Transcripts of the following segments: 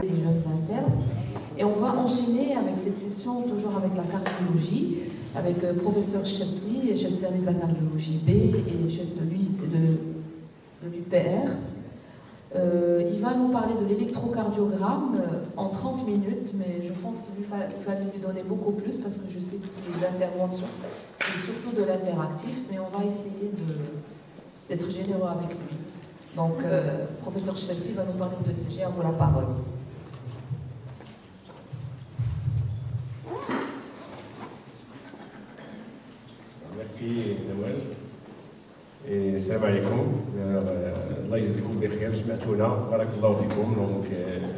les jeunes internes. Et on va enchaîner avec cette session, toujours avec la cardiologie, avec professeur Cherti, chef de service de la cardiologie B et chef de l'UPR. Il va nous parler de l'électrocardiogramme en 30 minutes, mais je pense qu'il fallait lui donner beaucoup plus parce que je sais que ces interventions, c'est surtout de l'interactif, mais on va essayer d'être généreux avec lui. Donc, professeur Cherti va nous parler de CG, à vous la parole. Merci Noël. السلام عليكم. الله يجزيكم بخير جمعتونا بارك الله فيكم. Donc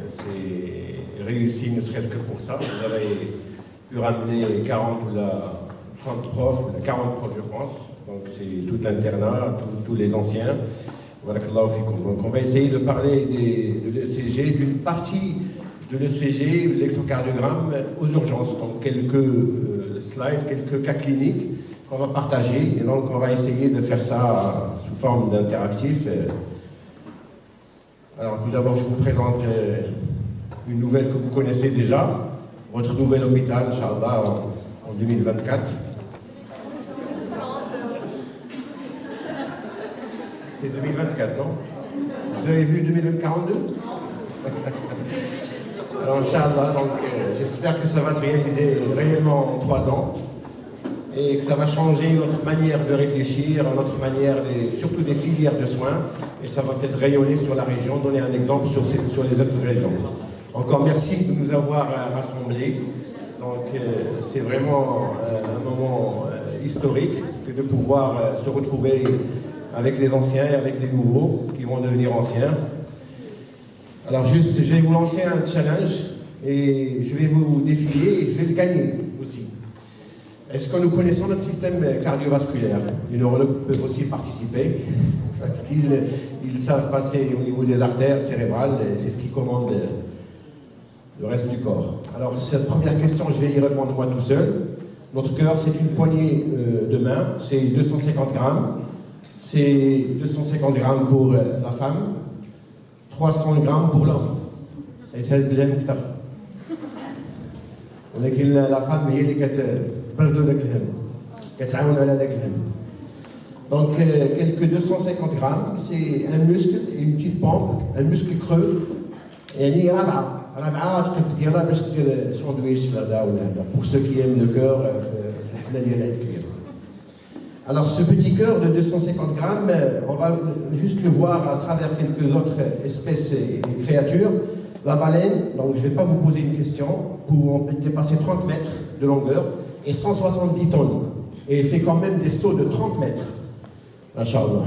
c'est réussi ne serait-ce que pour ça. Vous avez pu ramener 40 ou 30 profs, 40 profs je pense. Donc c'est tout l'internat, tous les anciens. Barakallahu fikoum. Donc on va essayer de parler de l'ECG, d'une partie de l'ECG, l'électrocardiogramme aux urgences. Donc quelques slides, quelques cas cliniques qu'on va partager, et donc on va essayer de faire ça sous forme d'interactif. Alors tout d'abord je vous présente une nouvelle que vous connaissez déjà, votre nouvel hôpital, Inch'Allah, en 2024. C'est 2024, non? Vous avez vu 2042? Alors Inch'Allah, donc j'espère que ça va se réaliser réellement en 3 ans. Et que ça va changer notre manière de réfléchir, notre manière, surtout des filières de soins, et ça va peut-être rayonner sur la région, donner un exemple sur les autres régions. Encore merci de nous avoir rassemblés. Donc c'est vraiment un moment historique que de pouvoir se retrouver avec les anciens et avec les nouveaux qui vont devenir anciens. Alors juste, je vais vous lancer un challenge et je vais vous défier et je vais le gagner aussi. Est-ce que nous connaissons notre système cardiovasculaire? Les neurologues peuvent aussi participer, parce qu'ils savent passer au niveau des artères cérébrales, et c'est ce qui commande le reste du corps. Alors, cette première question, je vais y répondre moi tout seul. Notre cœur, c'est une poignée de main, c'est 250 grammes. C'est 250 grammes pour la femme, 300 grammes pour l'homme. Et c'est ولكن la femme هي اللي كتبردو داك الهم كتعاون على داك الهم. Donc quelques 250 grammes, c'est un muscle, une petite pompe, un muscle creux. يعني رابعه تقد ديالها باش دير ساندويتش في هذا ولا هذا pour ceux qui aiment le cœur في الحفله ديال العيد كبير. Alors ce petit cœur de 250 grammes, on va juste le voir à travers quelques autres espèces et créatures. La baleine, donc je ne vais pas vous poser une question, pour dépasser 30 mètres de longueur et 170 tonnes. Et il fait quand même des sauts de 30 mètres. Inch'Allah.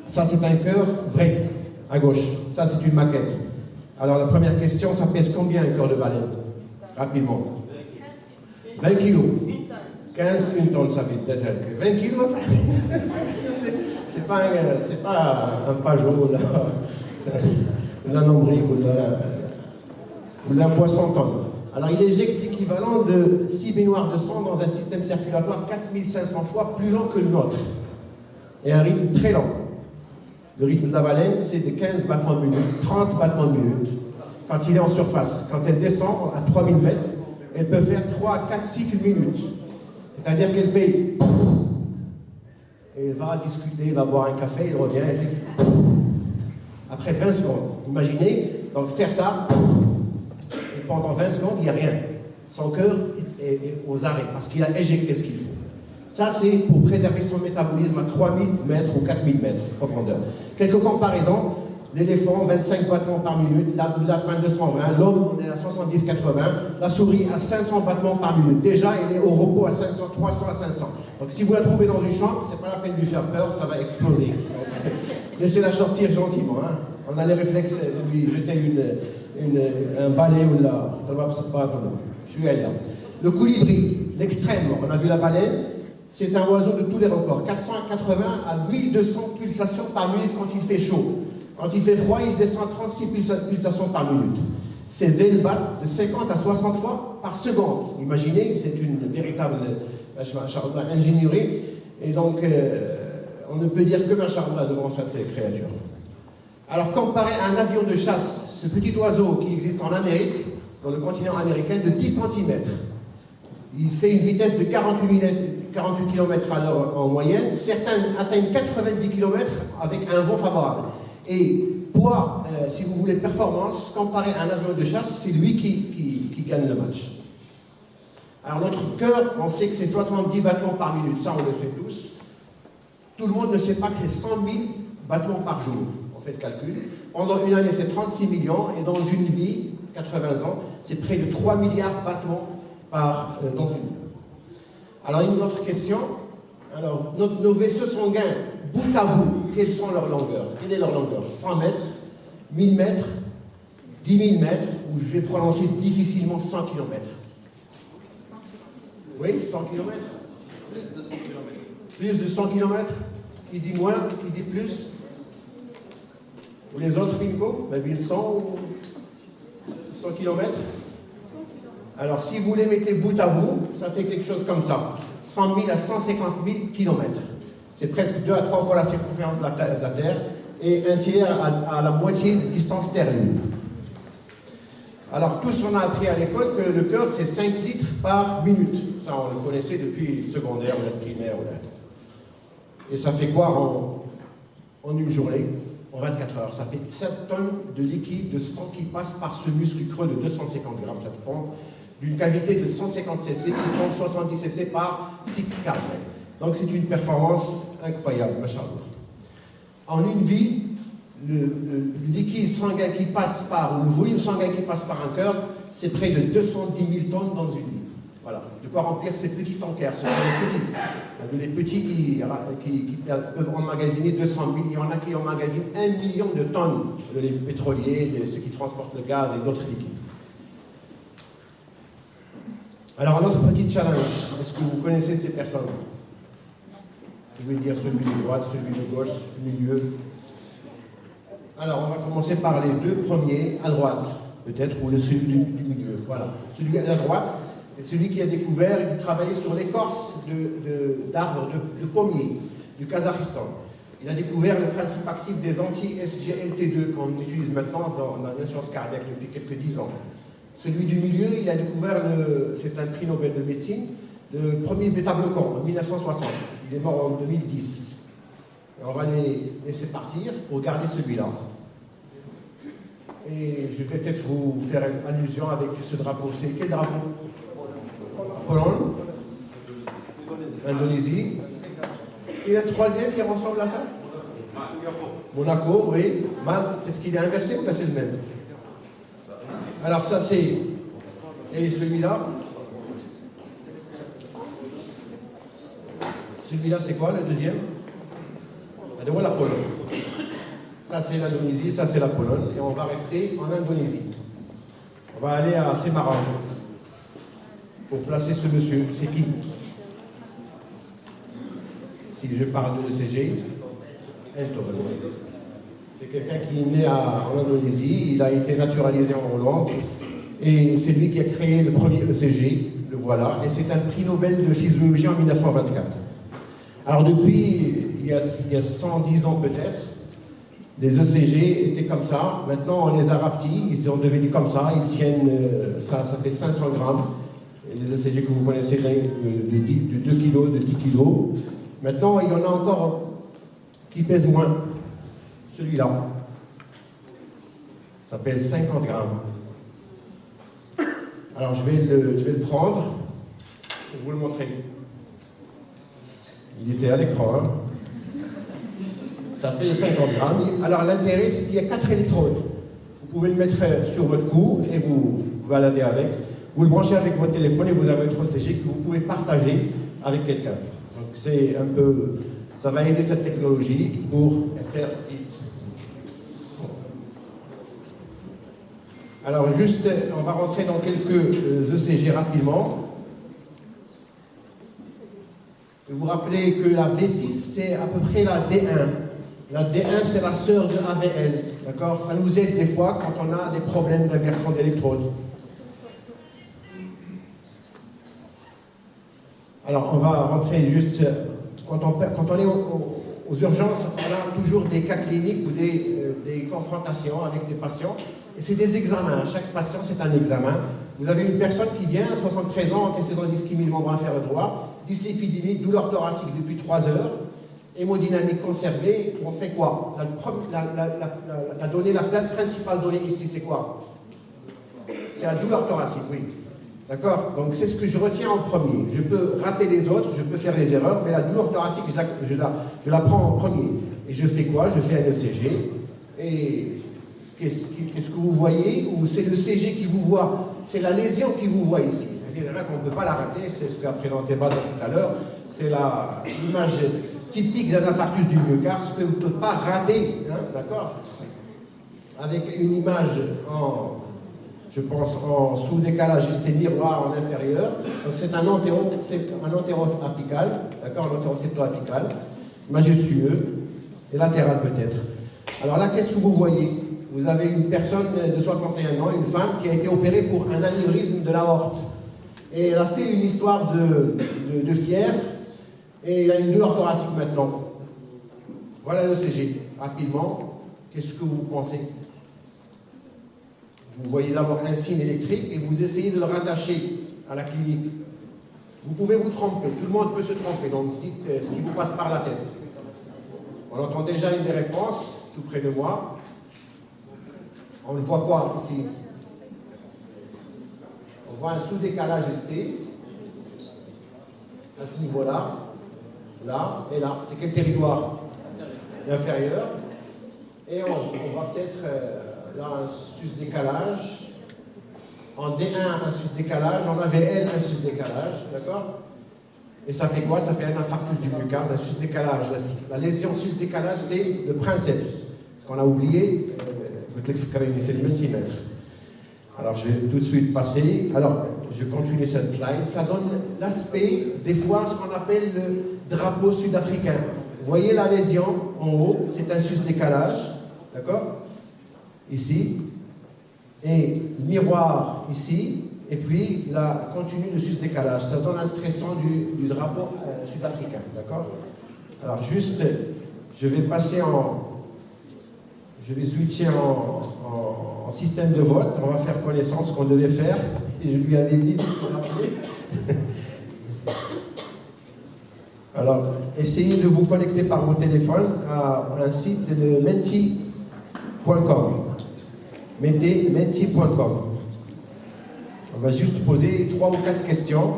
Ça c'est un cœur vrai, à gauche. Ça c'est une maquette. Alors la première question, ça pèse combien un cœur de baleine? Rapidement. 20 kilos. 15, une tonne, ça fait 20 kilos, ça fait. C'est pas un Pajot, là. Un nombril, ou un poisson tonne. Alors il éjecte l'équivalent de 6 baignoires de sang dans un système circulatoire 4500 fois plus lent que le nôtre. Et un rythme très lent. Le rythme de la baleine, c'est de 15 battements minutes, 30 battements minutes. Quand il est en surface, quand elle descend à 3000 mètres, elle peut faire 3, 4 cycles minutes. C'est-à-dire qu'elle fait... Et elle va discuter, elle va boire un café, elle revient, elle fait... Après 20 secondes. Imaginez, donc faire ça, et pendant 20 secondes, il n'y a rien. Son cœur est aux arrêts, parce qu'il a éjecté ce qu'il faut. Ça, c'est pour préserver son métabolisme à 3000 mètres ou 4000 mètres de profondeur. Quelques comparaisons. L'éléphant, 25 battements par minute, le lapin 220, l'homme on est à 70-80, la souris à 500 battements par minute. Déjà, elle est au repos à 500, 300 à 500. Donc si vous la trouvez dans une chambre, c'est pas la peine de lui faire peur, ça va exploser. Laissez-la sortir gentiment. Hein. On a les réflexes de lui jeter un balai ou la... Je suis allé. Le colibri, l'extrême, on a vu la baleine, c'est un oiseau de tous les records. 480 à 1200 pulsations par minute quand il fait chaud. Quand il fait froid, il descend à 36 pulsations par minute. Ses ailes battent de 50 à 60 fois par seconde. Imaginez, c'est une véritable ingénierie. Et donc, on ne peut dire que machallah devant cette créature. Alors, comparé à un avion de chasse ce petit oiseau qui existe en Amérique, dans le continent américain, de 10 cm. Il fait une vitesse de 48 km à l'heure en moyenne. Certains atteignent 90 km avec un vent favorable. Et poids, si vous voulez, performance, comparé à un avion de chasse, c'est lui qui gagne le match. Alors notre cœur, on sait que c'est 70 battements par minute, ça on le sait tous. Tout le monde ne sait pas que c'est 100 000 battements par jour. On fait le calcul. Pendant une année, c'est 36 millions, et dans une vie, 80 ans, c'est près de 3 milliards de battements dans une vie. Alors une autre question. Alors, nos vaisseaux sanguins, bout à bout, quelles sont leurs longueurs? Quelle est leur longueur? 100 mètres, 1000 mètres, 10 000 mètres, ou je vais prononcer difficilement 100 km. Oui, 100 km. Plus de 100 km. Plus de 100 km. Qui dit moins, qui dit plus? Ou les autres, Finco? Maybe 100 ou 100 km. Alors, si vous les mettez bout à bout, ça fait quelque chose comme ça. 100 000 à 150 000 km. C'est presque 2 à 3 fois la circonférence de la Terre et un tiers à la moitié de distance Terre-Lune. Alors, tous on a appris à l'école que le cœur, c'est 5 litres par minute. Ça, on le connaissait depuis le secondaire ou le primaire. Et ça fait quoi en une journée, en 24 heures? Ça fait 7 tonnes de liquide de sang qui passe par ce muscle creux de 250 grammes. Ça pompe d'une cavité de 150 cc qui pompe 70 cc par cycle cardiaque. Donc c'est une performance incroyable, machallah. En une vie, le liquide sanguin qui passe par, ou le volume sanguin qui passe par un cœur, c'est près de 210 000 tonnes dans une vie. Voilà, c'est de quoi remplir ces petits tankers. Ce sont les petits qui peuvent emmagasiner 200 000. Il y en a qui emmagasinent 1 million de tonnes, les pétroliers, ceux qui transportent le gaz et d'autres liquides. Alors, un autre petit challenge. Est-ce que vous connaissez ces personnes? Vous pouvez dire celui de droite, celui de gauche, le milieu. Alors, on va commencer par les deux premiers, à droite, peut-être, ou celui du milieu. Voilà. Celui à droite, c'est celui qui a découvert et qui travaillait sur l'écorce d'arbres de pommiers du Kazakhstan. Il a découvert le principe actif des anti-SGLT2 qu'on utilise maintenant dans la science cardiaque depuis quelques 10 ans. Celui du milieu, il a découvert, c'est un prix Nobel de médecine, le premier bêta-bloquant en 1960. Il est mort en 2010. Et on va les laisser partir pour garder celui-là. Et je vais peut-être vous faire une allusion avec ce drapeau. C'est quel drapeau? Pologne, Indonésie. Et un troisième qui ressemble à ça? Monaco, oui. Malte, peut-être qu'il est inversé ou là c'est le même? Alors ça c'est... Et celui-là? Celui-là c'est quoi, le deuxième? Voilà la Pologne. Ça c'est l'Indonésie, ça c'est la Pologne. Et on va rester en Indonésie. On va aller à Semarang pour placer ce monsieur. C'est qui? Si je parle de ECG, c'est quelqu'un qui est né en Indonésie, il a été naturalisé en Hollande, et c'est lui qui a créé le premier ECG, le voilà, et c'est un prix Nobel de physiologie en 1924. Alors depuis, il y a 110 ans peut-être, les ECG étaient comme ça, maintenant on les a rapetis, ils sont devenus comme ça, ils tiennent, ça fait 500 grammes, et les ECG que vous connaissez de 2 kg, de 10 kg. Maintenant, il y en a encore qui pèsent moins. Celui-là, ça pèse 50 grammes. Alors, je vais le prendre et vous le montrer. Il était à l'écran. Hein. Ça fait 50 grammes. Alors, l'intérêt, c'est qu'il y a 4 électrodes. Vous pouvez le mettre sur votre cou et vous baladez avec. Vous le branchez avec votre téléphone et vous avez votre ECG que vous pouvez partager avec quelqu'un. Donc, c'est un peu... Ça va aider cette technologie pour faire vite. Alors juste, on va rentrer dans quelques ECG rapidement. Vous rappelez que la V6, c'est à peu près la D1. La D1, c'est la sœur de AVL. D'accord? Ça nous aide des fois quand on a des problèmes d'inversion d'électrodes. Alors, on va rentrer juste... Quand on est aux urgences, on a toujours des cas cliniques ou des confrontations avec des patients Et c'est des examens. Chaque patient, c'est un examen. Vous avez une personne qui vient, 73 ans, antécédent d'ischémie du membre inférieur droit, dyslipidémie, douleur thoracique depuis 3 heures, hémodynamique conservée. On fait quoi? La donnée, la principale donnée ici, c'est quoi? C'est la douleur thoracique, oui. D'accord? Donc c'est ce que je retiens en premier. Je peux rater les autres, je peux faire des erreurs, mais la douleur thoracique, je la prends en premier. Et je fais quoi? Je fais un ECG. Et qu'est-ce que vous voyez? Ou c'est le CG qui vous voit? C'est la lésion qui vous voit ici. C'est-à-dire qu'on ne peut pas la rater, c'est ce qu'a présenté Badr tout à l'heure. C'est l'image typique d'un infarctus du myocarde, ce qu'on ne peut pas rater. Hein, d'accord? Avec une image je pense en sous-décalage, c'était miroir en inférieur. Donc c'est un antéro-apical, d'accord, un antéro-septo-apical, majestueux et latéral peut-être. Alors là, qu'est-ce que vous voyez? Vous avez une personne de 61 ans, une femme qui a été opérée pour un anévrisme de l'aorte. Et elle a fait une histoire de fièvre et elle a une douleur thoracique maintenant. Voilà le CG. Rapidement, qu'est-ce que vous pensez? Vous voyez d'abord un signe électrique et vous essayez de le rattacher à la clinique. Vous pouvez vous tromper, tout le monde peut se tromper, donc dites ce qui vous passe par la tête. On entend déjà une des réponses, tout près de moi. On le voit quoi ici? On voit un sous-décalage ST, à ce niveau-là, là et là. C'est quel territoire? L'inférieur. Et on voit peut-être... là, un sus-décalage. En D1, un sus-décalage. En AVL, un sus-décalage. D'accord? Et ça fait quoi? Ça fait un infarctus du myocarde, un sus-décalage. La lésion sus-décalage, c'est le princeps. Ce qu'on a oublié, c'est le multimètre. Alors, je vais tout de suite passer. Alors, je continue cette slide. Ça donne l'aspect, des fois, ce qu'on appelle le drapeau sud-africain. Vous voyez la lésion en haut? C'est un sus-décalage. D'accord? Ici, et miroir ici, et puis la continue de sus-décalage. Ça donne l'expression du drapeau sud-africain, d'accord? Alors juste, je vais switcher en système de vote. On va faire connaissance qu'on devait faire, et je lui avais dit de me rappeler. Alors, essayez de vous connecter par vos téléphones à un site de menti.com. Mettez menti.com. On va juste poser 3 ou 4 questions.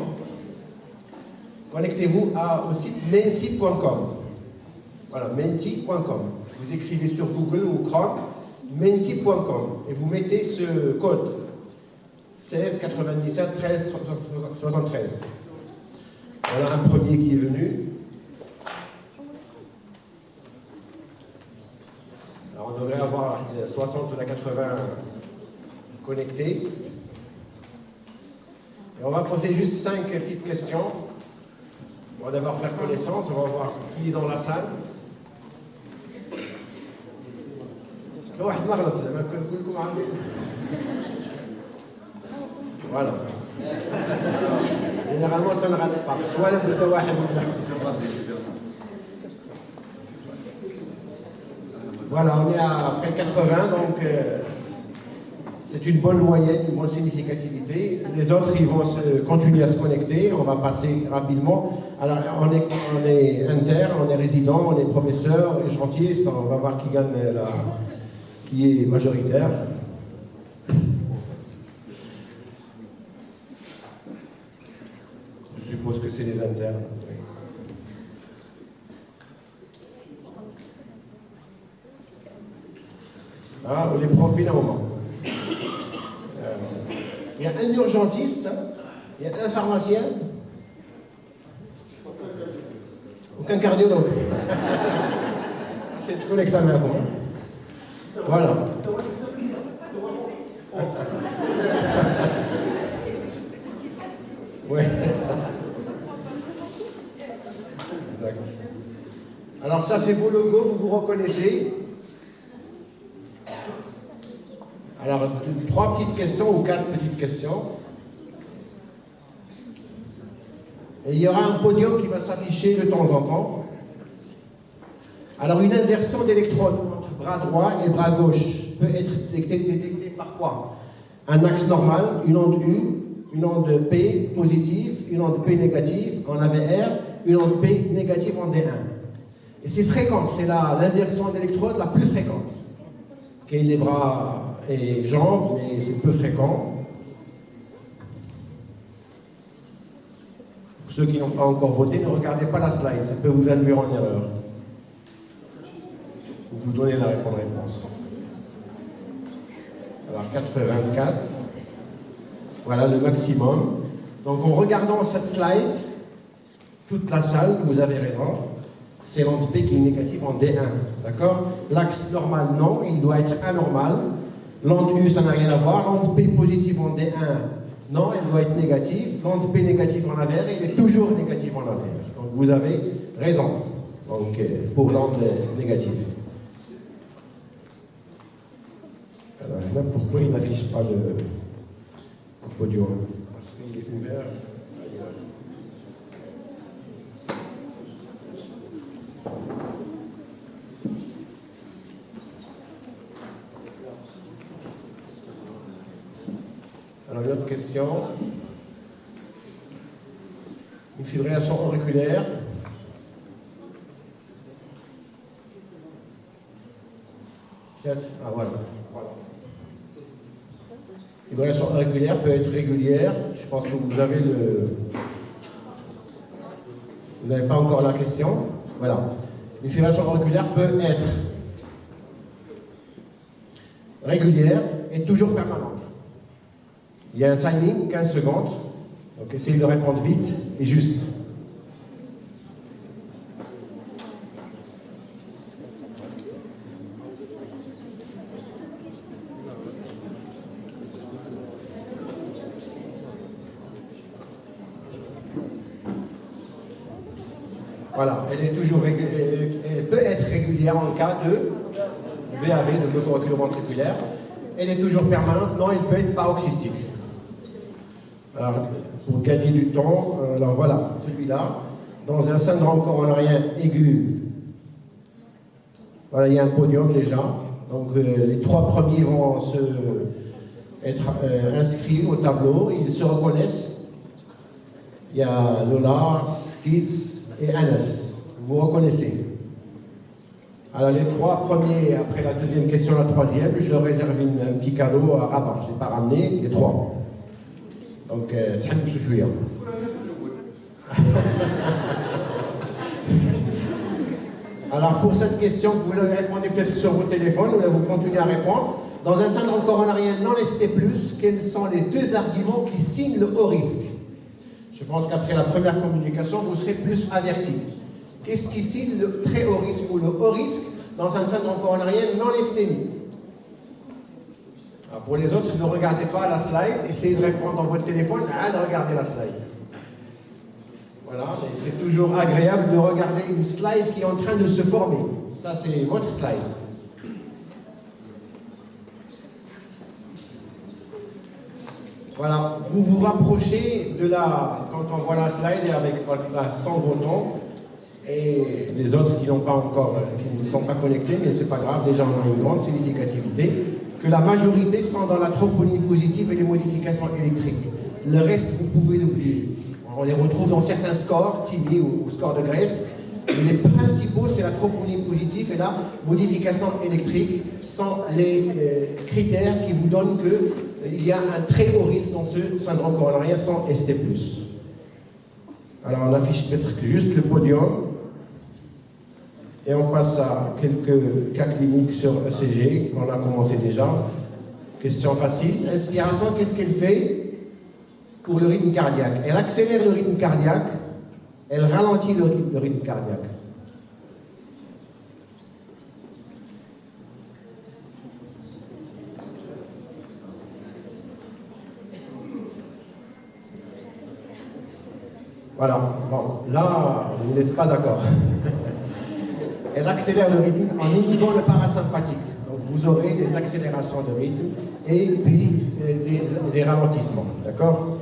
Connectez-vous au site menti.com. Voilà, menti.com. Vous écrivez sur Google ou Chrome menti.com et vous mettez ce code 16 97 13 73. Voilà un premier qui est venu. Alors on devrait avoir 60 ou 80 connectés. Et on va poser juste 5 petites questions. On va d'abord faire connaissance, on va voir qui est dans la salle. Voilà. Généralement, ça ne rate pas. Soit le voilà, on est à près de 80, donc c'est une bonne moyenne, une bonne significativité. Les autres, ils vont continuer à se connecter. On va passer rapidement. Alors, on est interne, on est résident, on est professeur, et chantier. On va voir qui gagne qui est majoritaire. Je suppose que c'est les internes. Ah, les profils à un moment. Il y a un urgentiste, il y a un pharmacien, aucun cardiologue. C'est connecté à moi. Voilà. Oui. Exact. Alors ça, c'est vos logos, vous vous reconnaissez. Alors, 3 petites questions ou 4 petites questions. Et il y aura un podium qui va s'afficher de temps en temps. Alors, une inversion d'électrode entre bras droit et bras gauche peut être détectée par quoi? Un axe normal, une onde U, une onde P positive, une onde P négative en AVR, une onde P négative en D1. Et c'est fréquent, c'est l'inversion d'électrode la plus fréquente. Okay, les bras et jambes, mais c'est peu fréquent. Pour ceux qui n'ont pas encore voté, ne regardez pas la slide, ça peut vous induire en erreur. Vous donnez la réponse. Alors 4,24. Voilà le maximum. Donc en regardant cette slide, toute la salle, vous avez raison, c'est l'onde P qui est négative en D1. D'accord? L'axe normal, non, il doit être anormal. L'onde U, ça n'a rien à voir. L'onde P positive en D1, non, elle doit être négative. L'onde P négative en AVR, elle est toujours négative en AVR. Donc vous avez raison. Donc pour l'onde négative. Alors là, pourquoi il n'affiche pas le podium? Parce qu'il est ouvert. Alors, une autre question. Une fibrillation auriculaire. Ah, voilà. Fibrillation auriculaire peut être régulière. Je pense que vous avez Vous n'avez pas encore la question. Voilà. Une fibrillation auriculaire peut être régulière et toujours permanente. Il y a un timing, 15 secondes. Donc essayez de répondre vite et juste. Voilà, elle est toujours elle peut être régulière en cas de BAV, de bloc auriculo-ventriculaire. Elle est toujours permanente, non, elle peut être paroxystique. Alors, pour gagner du temps, alors voilà, celui-là, dans un syndrome coronarien aigu, voilà, il y a un podium déjà. Donc, les 3 premiers vont être inscrits au tableau, ils se reconnaissent. Il y a Lola, Skids et Anas. Vous reconnaissez. Alors, les 3 premiers, après la deuxième question, la troisième, je leur réserve un petit cadeau à Rabat. Je n'ai pas ramené les 3. Donc, تحمسوا شوية. Alors, pour cette question, vous avez répondu peut-être sur vos téléphones, ou là vous continuez à répondre. Dans un syndrome coronarien non ST+, quels sont les 2 arguments qui signent le haut risque? Je pense qu'après la première communication, vous serez plus averti. Qu'est-ce qui signe le très haut risque ou le haut risque dans un syndrome coronarien non STMI? Pour les autres, ne regardez pas la slide, essayez de répondre dans votre téléphone, de regarder la slide. Voilà, mais c'est toujours agréable de regarder une slide qui est en train de se former. Ça, c'est votre slide. Voilà, vous vous rapprochez de quand on voit la slide et avec sans votants, et les autres qui n'ont pas encore, qui ne sont pas connectés, mais c'est pas grave, déjà on a une grande significativité, que la majorité sont dans la troponie positive et les modifications électriques. Le reste, vous pouvez l'oublier. On les retrouve dans certains scores, TIMI ou scores de Grèce, mais les principaux, c'est la troponie positive et la modification électrique, sont les critères qui vous donnent qu'il y a un très haut risque dans ce syndrome coronarien sans ST+. Alors on affiche peut-être juste le podium. Et on passe à quelques cas cliniques sur ECG qu'on a commencé déjà. Question facile. L'inspiration, qu'est-ce qu'elle fait pour le rythme cardiaque? Elle accélère le rythme cardiaque, elle ralentit le rythme cardiaque. Voilà. Bon, là, vous n'êtes pas d'accord. Elle accélère le rythme en inhibant le parasympathique. Donc vous aurez des accélérations de rythme et puis des ralentissements. D'accord?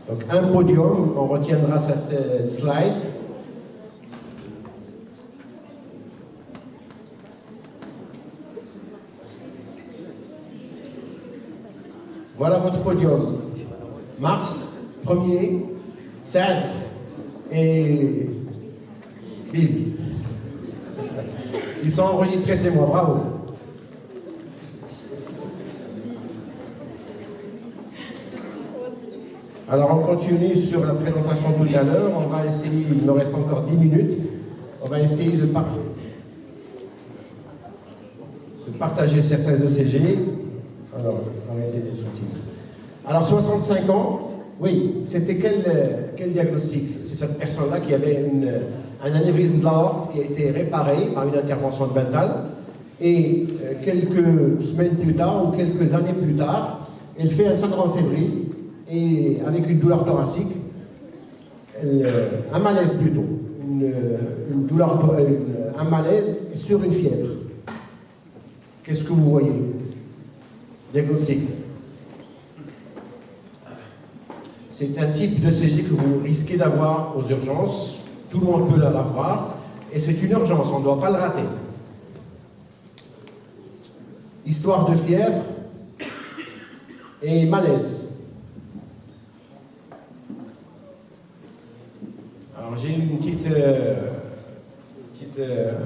Donc un podium, on retiendra cette slide. Voilà votre podium. Mars, premier, Saad et Bill. Ils sont enregistrés, c'est moi, bravo. Alors on continue sur la présentation tout à l'heure, on va essayer, il nous reste encore 10 minutes, on va essayer de partager certains ECG. Alors, arrêtez les sous-titres. Alors 65 ans, oui, c'était quel diagnostic? C'est cette personne-là qui avait un anévrisme de l'aorte qui a été réparé par une intervention de Bentall, et quelques semaines plus tard, ou quelques années plus tard, elle fait un syndrome fébrile, et avec une douleur thoracique, un malaise plutôt, un malaise sur une fièvre. Qu'est-ce que vous voyez? Diagnostic. C'est un type de CG que vous risquez d'avoir aux urgences, tout le monde peut l'avoir, et c'est une urgence, on ne doit pas le rater. Histoire de fièvre et malaise. Alors j'ai un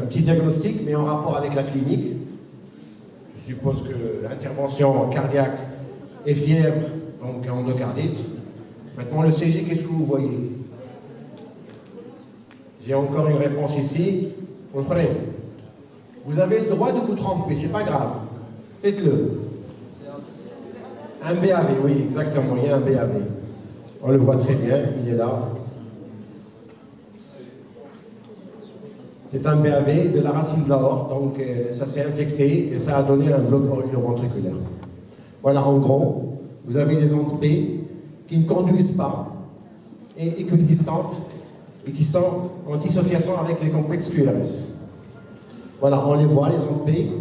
petit diagnostic, mais en rapport avec la clinique. Je suppose que l'intervention cardiaque est fièvre, donc endocardite. Maintenant le CG, qu'est-ce que vous voyez? J'ai encore une réponse ici. Vous avez le droit de vous tromper, c'est pas grave. Faites-le. Un BAV, oui, exactement, il y a un BAV. On le voit très bien, il est là. C'est un BAV de la racine de l'aorte, donc ça s'est infecté et ça a donné un bloc auriculo-ventriculaire. Voilà, en gros, vous avez des ondes P qui ne conduisent pas et équidistantes et qui sont en dissociation avec les complexes QRS. Voilà, on les voit, les ondes P,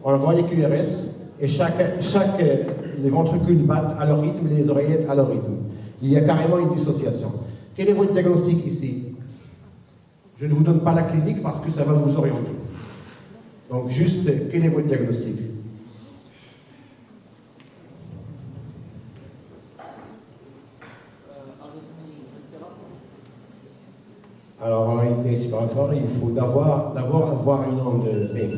on voit les QRS et les ventricules battent à leur rythme, les oreillettes à leur rythme. Il y a carrément une dissociation. Quel est votre diagnostic ici? Je ne vous donne pas la clinique parce que ça va vous orienter. Donc juste, quel est votre diagnostic? Alors en rythme respiratoire, il faut d'abord avoir une onde P.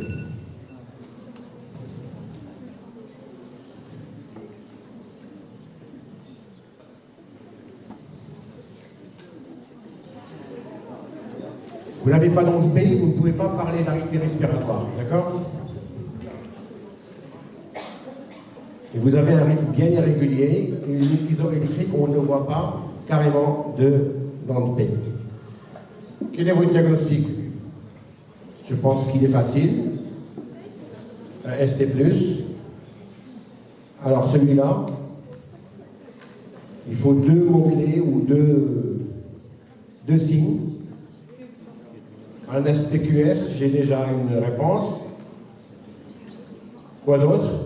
Vous n'avez pas d'onde P, vous ne pouvez pas parler d'arythmie respiratoire, d'accord? Et vous avez un rythme bien irrégulier et une liaison électrique où on ne voit pas carrément d'onde P. Quel est votre diagnostic? Je pense qu'il est facile. Un ST+. Alors celui-là, il faut deux mots-clés ou deux signes. Un SPQS, j'ai déjà une réponse. Quoi d'autre?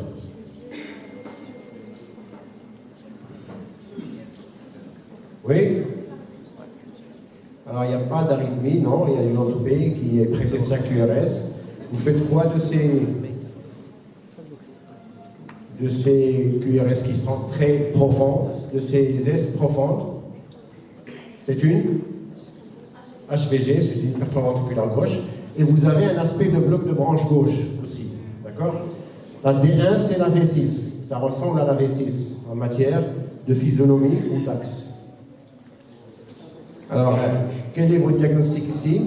Oui? Alors, il n'y a pas d'arythmie, non, il y a une onde P qui est précédée QRS. Vous faites quoi de ces QRS qui sont très profonds, de ces S profondes? C'est une HVG, c'est une perturbation ventriculaire gauche, et vous avez un aspect de bloc de branche gauche aussi, d'accord? La D1, c'est la V6, ça ressemble à la V6 en matière de physionomie ou d'axe. Alors, quel est votre diagnostic ici?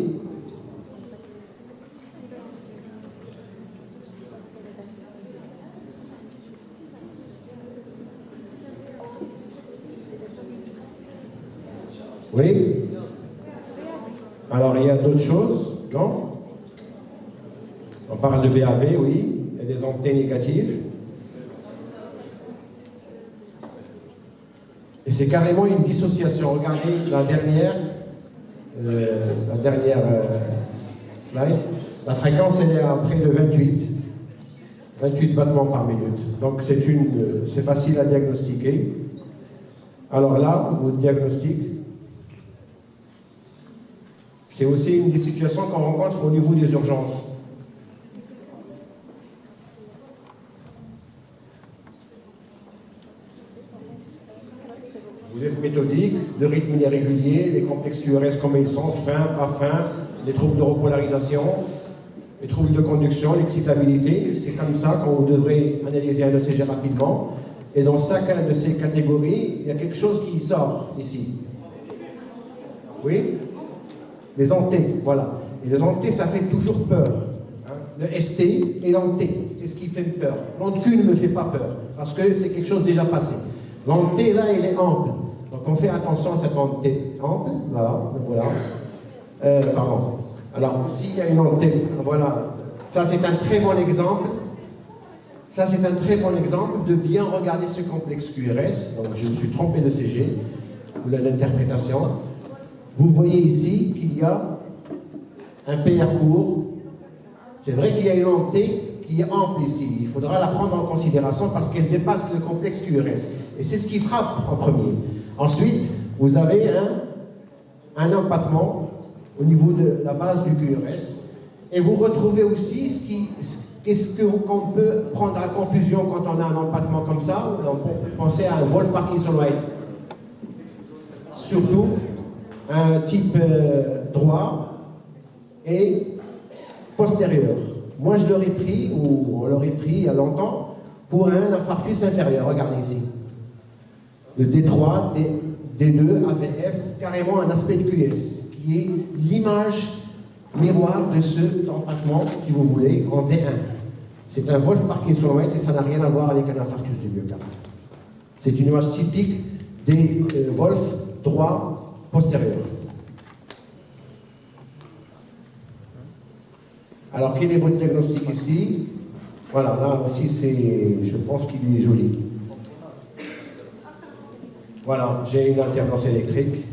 Oui? Alors, il y a d'autres choses, non? On parle de BAV, oui. Il y a des ondes T négatives. Et c'est carrément une dissociation. Regardez la dernière slide. La fréquence, elle est à près de 28 battements par minute. Donc, c'est facile à diagnostiquer. Alors là, votre diagnostic, c'est aussi une des situations qu'on rencontre au niveau des urgences. Vous êtes méthodique, le rythme est régulier, les complexes QRS comme ils sont, fin, pas fin, les troubles de repolarisation, les troubles de conduction, l'excitabilité. C'est comme ça qu'on devrait analyser un ECG rapidement. Et dans chacune de ces catégories, il y a quelque chose qui sort ici. Oui? Les antés, voilà. Et les antés, ça fait toujours peur. Hein? Le ST et l'anté, c'est ce qui fait peur. L'anté ne me fait pas peur, parce que c'est quelque chose déjà passé. L'anté, là, il est ample. Donc on fait attention à cet anté ample. Voilà. Pardon. Alors, s'il y a une anté, voilà. Ça, c'est un très bon exemple. Ça, c'est un très bon exemple de bien regarder ce complexe QRS. Donc, je me suis trompé de CG, ou l'interprétation. Vous voyez ici qu'il y a un PR court. C'est vrai qu'il y a une anté qui est ample ici. Il faudra la prendre en considération parce qu'elle dépasse le complexe QRS. Et c'est ce qui frappe en premier. Ensuite, vous avez un empattement au niveau de la base du QRS. Et vous retrouvez aussi qu'est-ce qu'on peut prendre à confusion quand on a un empattement comme ça. On peut penser à un Wolff Parkinson White. Surtout un type droit et postérieur. Moi, je l'aurais pris, ou on l'aurait pris il y a longtemps, pour un infarctus inférieur. Regardez ici. Le D3, D2, AVF, carrément un aspect de QS, qui est l'image miroir de ce empattement, si vous voulez, en D1. C'est un Wolff Parkinson White et ça n'a rien à voir avec un infarctus du myocarde. C'est une image typique des Wolff droit postérieur. Alors, quel est votre diagnostic ici? Voilà, là aussi, je pense qu'il est joli. Voilà, j'ai une alternance électrique.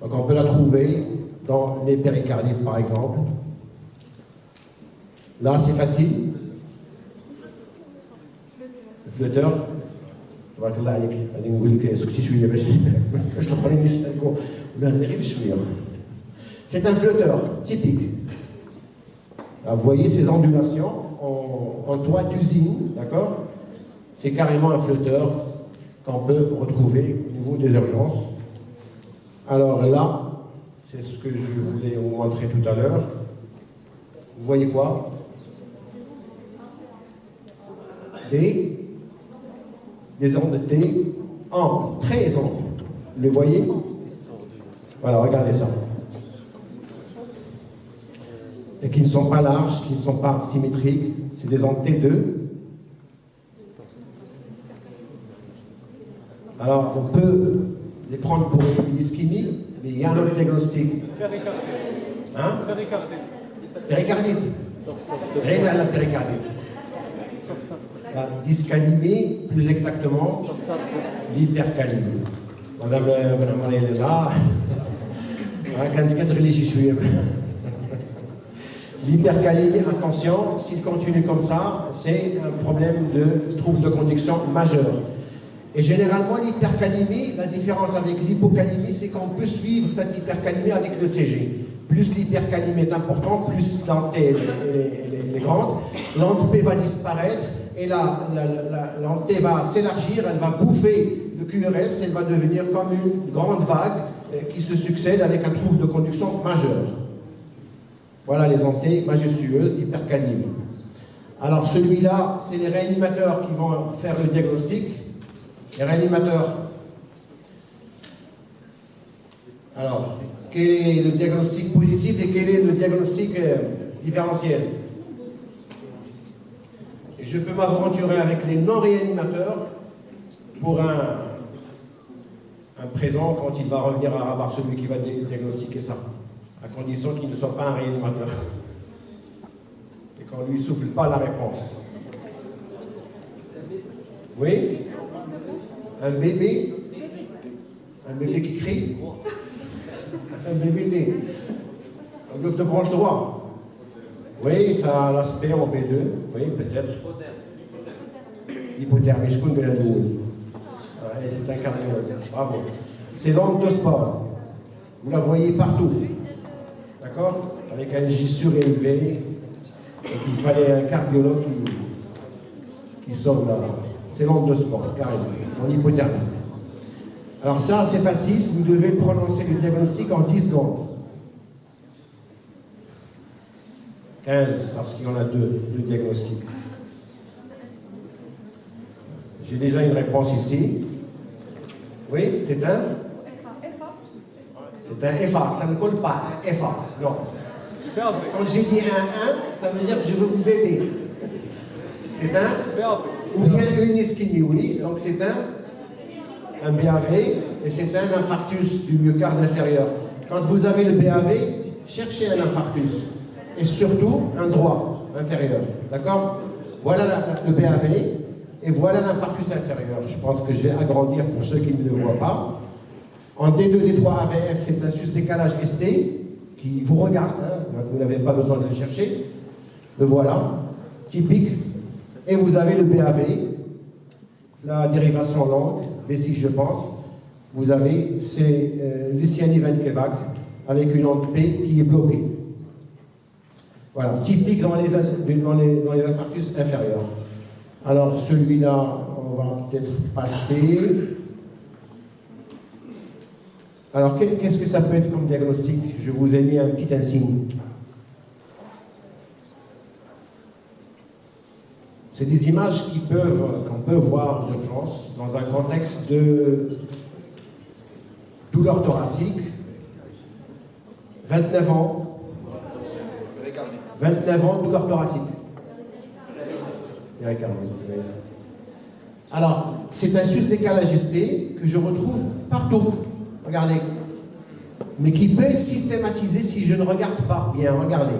Donc, on peut la trouver dans les péricardites, par exemple. Là, c'est facile. Le flotteur. C'est un flotteur typique. Là, vous voyez ces ondulations en toit d'usine, d'accord? C'est carrément un flotteur qu'on peut retrouver au niveau des urgences. Alors là, c'est ce que je voulais vous montrer tout à l'heure. Vous voyez quoi? Des ondes T amples, très amples. Vous les voyez? Voilà, regardez ça. Et qui ne sont pas larges, qui ne sont pas symétriques. C'est des ondes T2. Alors, on peut les prendre pour une ischémie, mais il y a un autre diagnostic. Hein? Péricardite. Rien à la péricardite. La dyscalimie, plus exactement, l'hypercalie. Madame Marie est là. L'hypercalémie, attention, s'il continue comme ça, c'est un problème de trouble de conduction majeur. Et généralement, l'hypercalémie, la différence avec l'hypocalémie, c'est qu'on peut suivre cette hypercalémie avec le CG. Plus l'hypercalémie est importante, plus l'anté est grande, l'anté va disparaître et l'anté va s'élargir, elle va bouffer le QRS, elle va devenir comme une grande vague qui se succède avec un trouble de conduction majeur. Voilà les antés majestueuses d'hypercalémie. Alors celui-là, c'est les réanimateurs qui vont faire le diagnostic. Les réanimateurs. Alors, quel est le diagnostic positif et quel est le diagnostic différentiel? Et je peux m'aventurer avec les non-réanimateurs pour un présent quand il va revenir à Rabat, celui qui va diagnostiquer ça, à condition qu'il ne soit pas un réanimateur. Et qu'on ne lui souffle pas la réponse. Oui? Un bébé qui crie, un bébé un bloc de branche droit. Oui, ça a l'aspect en V2, oui, peut-être. Hypothermie, je connais le c'est un cardiologue, bravo. C'est l'onde de sport. Vous la voyez partout, d'accord? Avec un J surélevé, et qu'il fallait un cardiologue qui sauve là. C'est l'onde de sport, carrément, en hypothermie. Alors ça, c'est facile, vous devez prononcer le diagnostic en 10 secondes. 15, parce qu'il y en a deux diagnostics. J'ai déjà une réponse ici. Oui, c'est un FA, ça ne colle pas, un FA, non. Quand j'ai dit un, ça veut dire que je veux vous aider. C'est un, ou bien une ischémie, oui, donc c'est un BAV, et c'est un infarctus du myocarde inférieur. Quand vous avez le BAV, cherchez un infarctus, et surtout un droit inférieur, d'accord? Voilà le BAV, et voilà l'infarctus inférieur. Je pense que je vais agrandir pour ceux qui ne le voient pas. En D2, D3, AVF, c'est un sus-décalage ST qui vous regarde, hein, vous n'avez pas besoin de le chercher. Le voilà, typique. Et vous avez le BAV, la dérivation longue, V6 je pense. Vous avez, c'est Luciani Van Keebak avec une onde P qui est bloquée. Voilà, typique dans les infarctus inférieurs. Alors celui-là, on va peut-être passer. Alors qu'est-ce que ça peut être comme diagnostic? Je vous ai mis un petit insigne. C'est des images qu'on peut voir aux urgences dans un contexte de douleur thoracique. 29 ans. 29 ans, douleur thoracique. Alors, c'est un sus-décalage ST que je retrouve partout. Regardez. Mais qui peut être systématisé si je ne regarde pas bien. Regardez.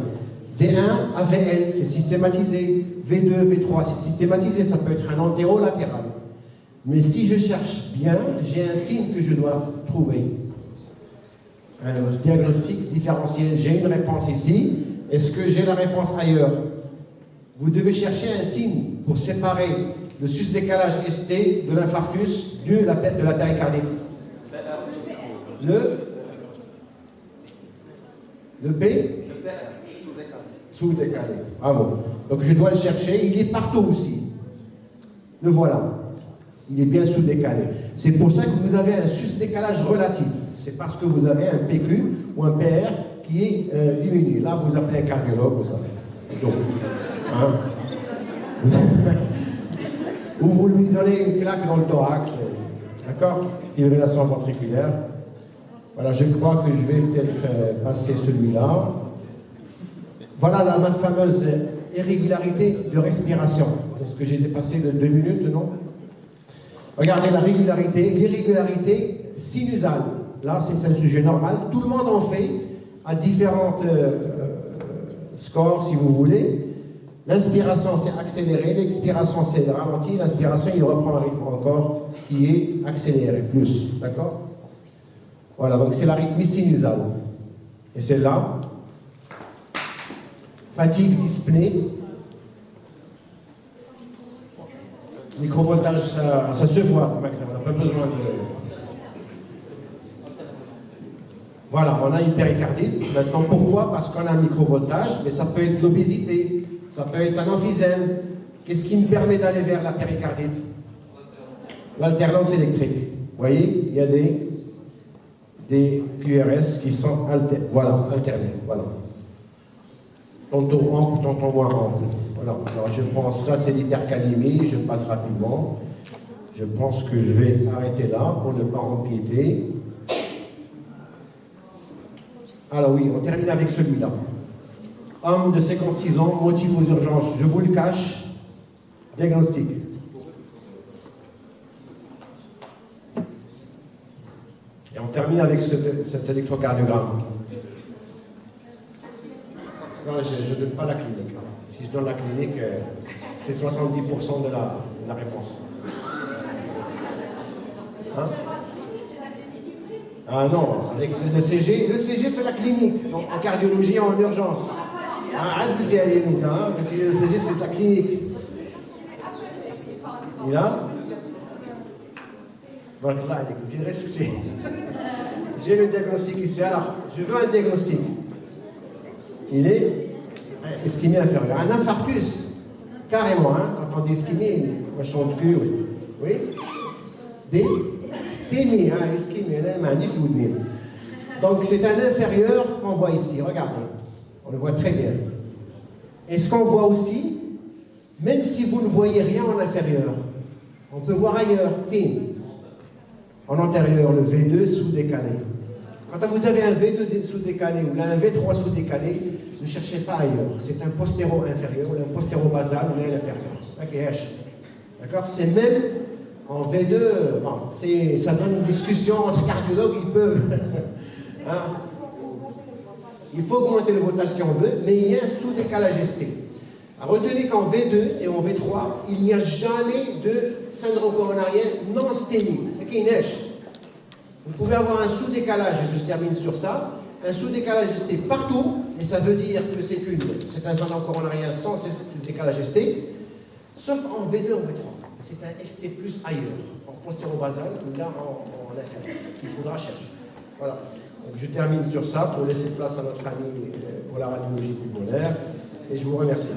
D1, AVL, c'est systématisé. V2, V3, c'est systématisé. Ça peut être un antérolatéral. Mais si je cherche bien, j'ai un signe que je dois trouver. Un diagnostic différentiel. J'ai une réponse ici. Est-ce que j'ai la réponse ailleurs? Vous devez chercher un signe pour séparer le sus-décalage ST de l'infarctus de la péricardite. Le B? Sous-décalé. Bravo. Donc je dois le chercher. Il est partout aussi. Le voilà. Il est bien sous-décalé. C'est pour ça que vous avez un sus-décalage relatif. C'est parce que vous avez un PQ ou un PR qui est diminué. Là, vous appelez un cardiologue, vous savez. Donc, hein? Ou vous lui donnez une claque dans le thorax. D'accord? Fibrillation ventriculaire. Voilà, je crois que je vais peut-être passer celui-là. Voilà la fameuse irrégularité de respiration. Est-ce que j'ai dépassé de 2 minutes, non? Regardez la régularité, l'irrégularité sinusale. Là, c'est un sujet normal. Tout le monde en fait à différents scores, si vous voulez. L'inspiration, c'est accéléré. L'expiration, c'est ralenti. L'inspiration, il reprend un rythme encore qui est accéléré, plus. D'accord? Voilà, donc c'est l'arythmie sinusale. Et celle-là, fatigue, dyspnée, microvoltage, ça se voit, on n'a pas besoin de... Voilà, on a une péricardite. Maintenant, pourquoi? Parce qu'on a un microvoltage, mais ça peut être l'obésité, ça peut être un emphysème. Qu'est-ce qui me permet d'aller vers la péricardite? L'alternance électrique. Vous voyez, il y a des QRS qui sont alternés. Voilà. Tantôt ample, tantôt moins ample. Voilà. Alors je pense ça c'est l'hypercalémie, je passe rapidement. Je pense que je vais arrêter là pour ne pas empiéter. Alors oui, on termine avec celui-là. Homme de 56 ans, motif aux urgences, je vous le cache, diagnostic. Et on termine avec cet électrocardiogramme. Non, je ne donne pas la clinique. Si je donne la clinique, c'est 70% de la réponse. Hein? Ah non, avec le CG c'est la clinique. Donc en cardiologie, en urgence. Le CG c'est la clinique. Et là, j'ai le diagnostic ici. Alors, je veux un diagnostic. Il est ischémie inférieure. Un infarctus, carrément, hein, quand on dit ischémie, moi je chante cul, oui. D STEMI, hein, ischémie, donc c'est un inférieur qu'on voit ici, regardez, on le voit très bien. Et ce qu'on voit aussi, même si vous ne voyez rien en inférieur, on peut voir ailleurs, fine. En antérieur, le V2 sous-décalé. Quand vous avez un V2 sous-décalé ou là un V3 sous-décalé, ne cherchez pas ailleurs. C'est un postéro-inférieur, ou un postéro-basal, ou un inférieur. D'accord? C'est même en V2, bon, ça donne une discussion entre cardiologues, ils peuvent. Hein? Il faut augmenter le rotation V, mais il y a un sous-décalage ST. Retenez qu'en V2 et en V3, il n'y a jamais de syndrome coronarien non sténique. C'est qui neige. Vous pouvez avoir un sous-décalage, et je termine sur ça, un sous-décalage ST partout, et ça veut dire que c'est un syndrome coronarien sans sous-décalage ST, sauf en V2 et en V3. C'est un ST plus ailleurs, en postéro-basal, ou là en inférieur, qu'il faudra chercher. Voilà. Donc je termine sur ça pour laisser place à notre ami pour la radiologie pulmonaire, et je vous remercie.